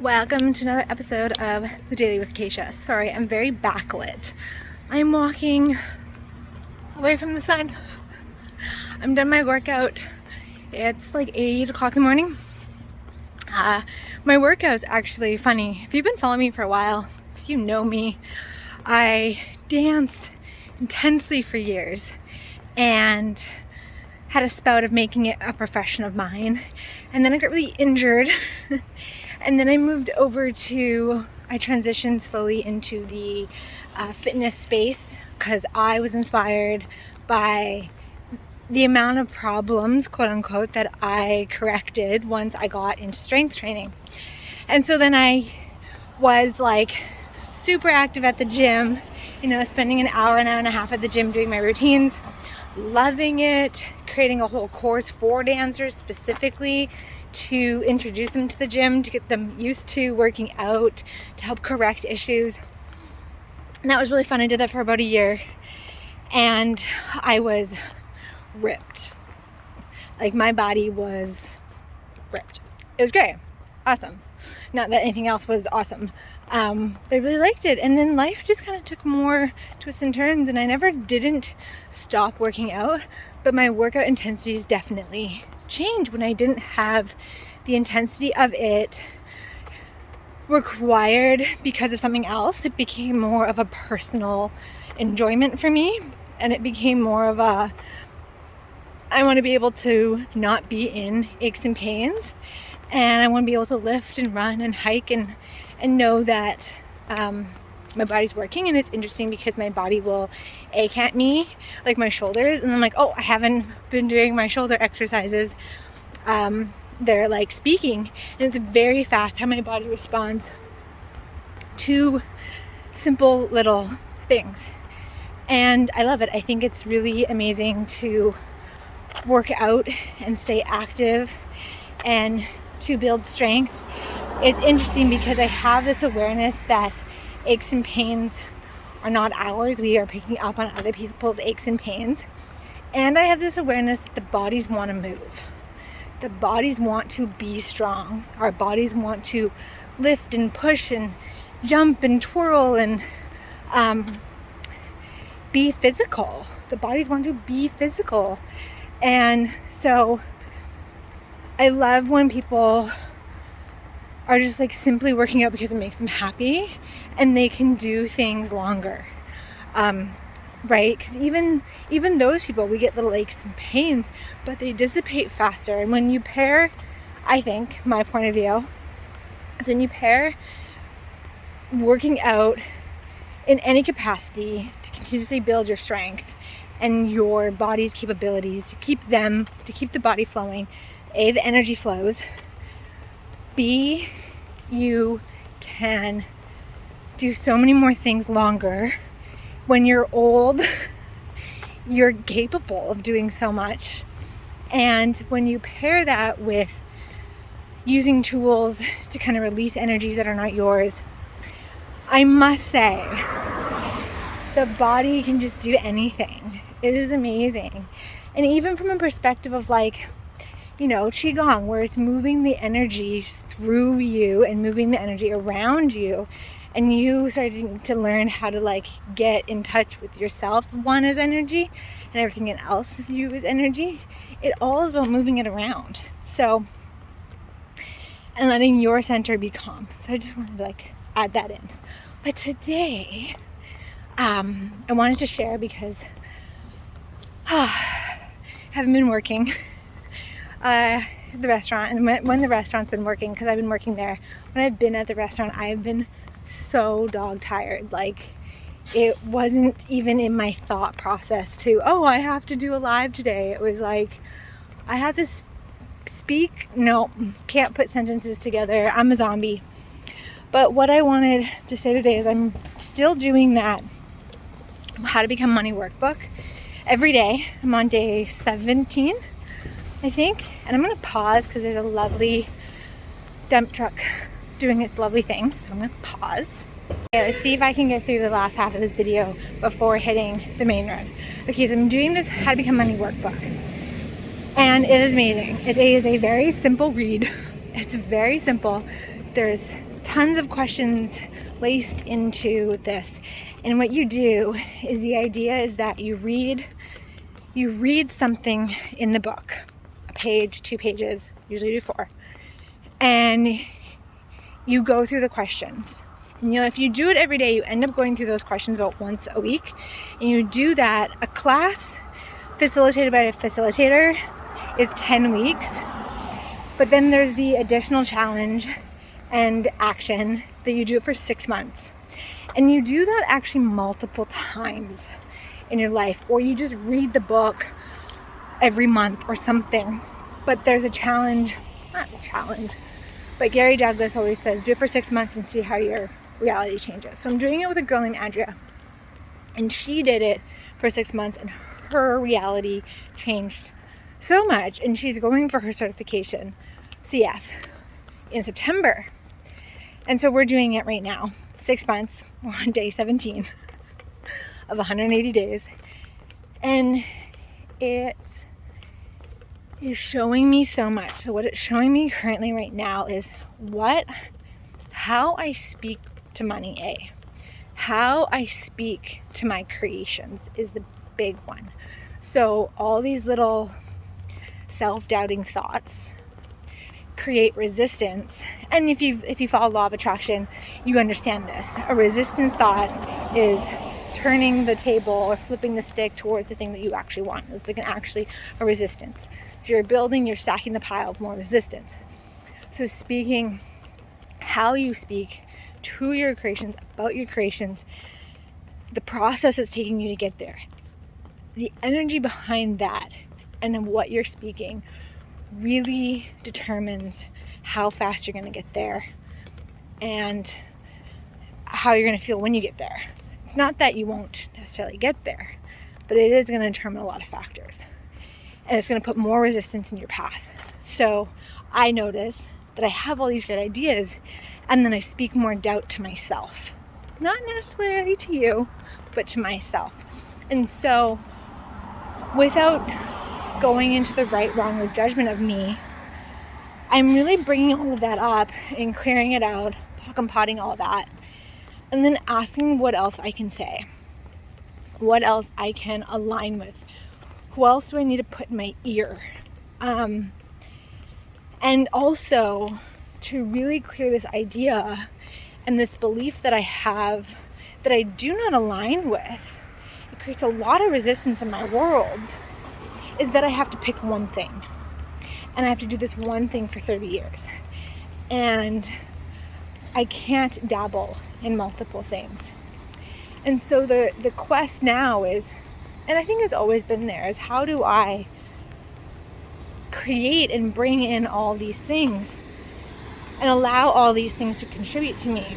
Welcome to another episode of The Daily with Keisha. Sorry, I'm very backlit. I'm walking away from the sun. I'm done my workout. It's like 8 o'clock in the morning. My workout's actually funny. If you've been following me for a while, if you know me, I danced intensely for years and had a spout of making it a profession of mine. And then I got really injured. And then I transitioned slowly into the fitness space because I was inspired by the amount of problems, quote unquote, that I corrected once I got into strength training. And so then I was like super active at the gym, spending an hour and a half at the gym doing my routines, loving it, creating a whole course for dancers specifically to introduce them to the gym, to get them used to working out, to help correct issues. And that was really fun. I did that for about a year and I was ripped. Like my body was ripped. It was great. Awesome. Not that anything else was awesome. But I really liked it. And then life just kind of took more twists and turns and I never didn't stop working out, but my workout intensities definitely changed when I didn't have the intensity of it required because of something else. It became more of a personal enjoyment for me, and it became more of a I want to be able to not be in aches and pains, and I want to be able to lift and run and hike and know that my body's working. And it's interesting because my body will ache at me, like my shoulders, and I'm like, oh, I haven't been doing my shoulder exercises. They're like speaking, and it's very fast how my body responds to simple little things. And I love it. I think it's really amazing to work out and stay active and to build strength. It's interesting because I have this awareness that aches and pains are not ours. We are picking up on other people's aches and pains. And I have this awareness that the bodies want to move. The bodies want to be strong. Our bodies want to lift and push and jump and twirl and be physical. The bodies want to be physical. And so I love when people are just like simply working out because it makes them happy and they can do things longer, right? Because even those people, we get little aches and pains, but they dissipate faster. And when you pair, I think, my point of view, is when you pair working out in any capacity to continuously build your strength and your body's capabilities, to keep the body flowing, A, the energy flows, B, you can do so many more things longer. When you're old, you're capable of doing so much. And when you pair that with using tools to kind of release energies that are not yours, I must say, the body can just do anything. It is amazing. And even from a perspective of like, Qigong, where it's moving the energy through you and moving the energy around you, and you starting to learn how to like get in touch with yourself, one as energy, and everything else is you as energy. It all is about moving it around. So, and letting your center be calm. So I just wanted to like add that in. But today, I wanted to share because I haven't been working the restaurant, and when the restaurant's been working, because I've been working there, when I've been at the restaurant, I've been so dog tired. Like, it wasn't even in my thought process to, I have to do a live today. It was like, I have to speak. No, can't put sentences together. I'm a zombie. But what I wanted to say today is I'm still doing that How to Become Money workbook every day. I'm on day 17, I think, and I'm going to pause because there's a lovely dump truck doing its lovely thing, so I'm going to pause. Okay, let's see if I can get through the last half of this video before hitting the main road. Okay, so I'm doing this How to Become Money workbook, and it is amazing. It is a very simple read. It's very simple. There's tons of questions laced into this. And what you do is, the idea is that you read something in the book, a page, 2 pages, usually do 4, and you go through the questions. And, if you do it every day, you end up going through those questions about once a week. And you do that. A class facilitated by a facilitator is 10 weeks. But then there's the additional challenge and action that you do it for 6 months. And you do that actually multiple times in your life. Or you just read the book every month or something. But there's a challenge, not a challenge, but Gary Douglas always says, do it for 6 months and see how your reality changes. So I'm doing it with a girl named Andrea, and she did it for 6 months, and her reality changed so much, and she's going for her certification CF in September. And so we're doing it right now, 6 months. We're on day 17 of 180 days, and it is showing me so much. So what it's showing me currently right now is how I speak to money, how I speak to my creations is the big one. So all these little self-doubting thoughts create resistance. And if you follow law of attraction, you understand this. A resistant thought is turning the table or flipping the stick towards the thing that you actually want. It's like a resistance. So you're stacking the pile of more resistance. So speaking, how you speak to your creations, about your creations, the process that's taking you to get there, the energy behind that, and then what you're speaking really determines how fast you're going to get there and how you're going to feel when you get there. It's not that you won't necessarily get there, but it is going to determine a lot of factors, and it's going to put more resistance in your path. So I notice that I have all these great ideas, and then I speak more doubt to myself, not necessarily to you, but to myself. And so without going into the right, wrong, or judgment of me, I'm really bringing all of that up and clearing it out, potting all of that, and then asking what else I can say, what else I can align with, who else do I need to put in my ear, and also to really clear this idea and this belief that I have that I do not align with. It creates a lot of resistance in my world, is that I have to pick one thing, and I have to do this one thing for 30 years, and I can't dabble in multiple things. And so the quest now is, and I think it's always been there, is how do I create and bring in all these things and allow all these things to contribute to me.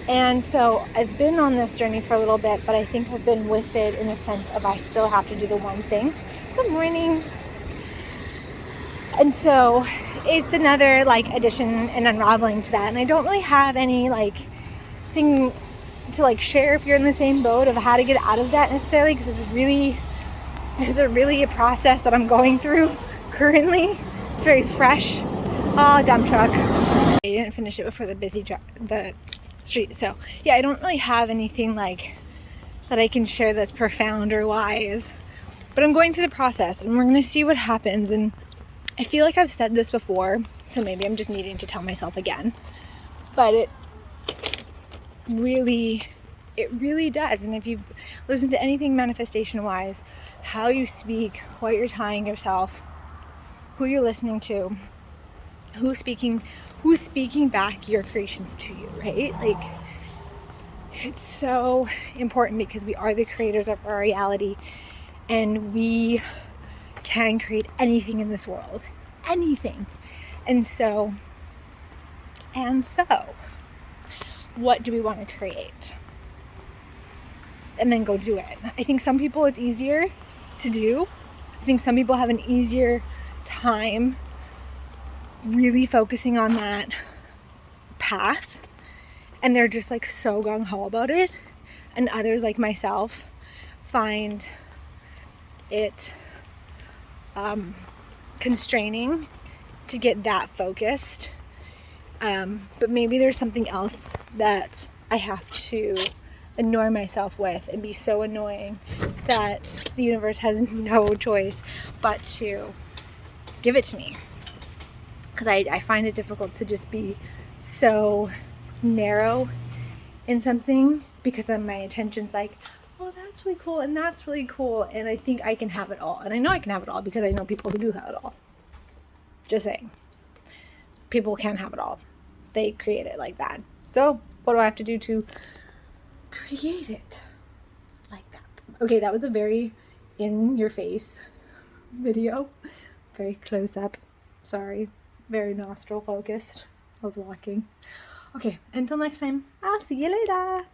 And so I've been on this journey for a little bit, but I think I've been with it in the sense of I still have to do the one thing. Good morning. And so it's another addition and unraveling to that. And I don't really have any thing to share if you're in the same boat of how to get out of that necessarily, because it's really a process that I'm going through currently. It's very fresh. Oh, dump truck. I didn't finish it before the street. So yeah, I don't really have anything that I can share that's profound or wise, but I'm going through the process, and we're going to see what happens. And I feel like I've said this before, so maybe I'm just needing to tell myself again, but it really does. And if you've listened to anything manifestation wise, how you speak, what you're telling yourself, who you're listening to, who's speaking back your creations to you, right? It's so important, because we are the creators of our reality, and we can create anything in this world, anything. And so what do we want to create? And then go do it. I think some people it's easier to do. I think some people have an easier time really focusing on that path, and they're just so gung-ho about it. And others, like myself, find it constraining to get that focused. But maybe there's something else that I have to annoy myself with and be so annoying that the universe has no choice but to give it to me. Because I find it difficult to just be so narrow in something, because then my attention's like, oh, that's really cool and that's really cool, and I think I can have it all. And I know I can have it all because I know people who do have it all. Just saying. People can't have it all. They create it like that. So what do I have to do to create it like that? Okay, that was a very in your face video. Very close up. Sorry. Very nostril focused. I was walking. Okay, until next time, I'll see you later.